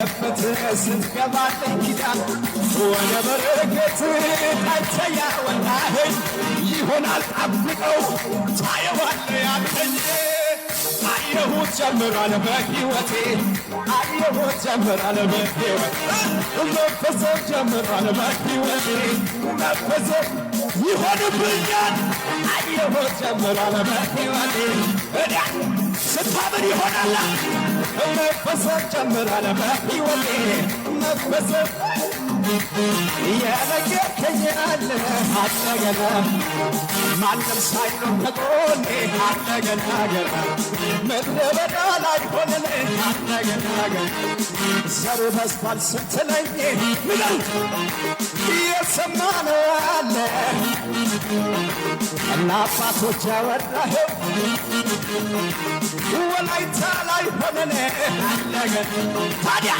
ከፍት ስትገባልኝ ኪዳን ወደ በረከት አንተ ያወጣኸኝ ይሆናል ጠብቀው ታየዋለህ ያልከኝ አየሁት ጀምሯል በሕይወቴ አየሁት ጀምሯል በሕይወቴ መፈጸም ጀምሯል በሕይወቴ መፈጸም ይሆንብኛል አየሁት ጀምሯል በሕይወቴ እዳ ስታምን ይሆናል መፈጸም ጀምሯል በሕይወቴ መፈጸም የነገርከኝ አለ አጠገቤ ማንም ሳይኖር ከጎኔ አጠገቤ ምድረ በዳ ላይ ሆነን አጠገቤ ዘሩ በዝቷል ስትለኝ ምለው የሰማነው አለ እና አባቶች ያወራኸው ወላይታ ላይ ሆነን አጠገቤ ታዲያ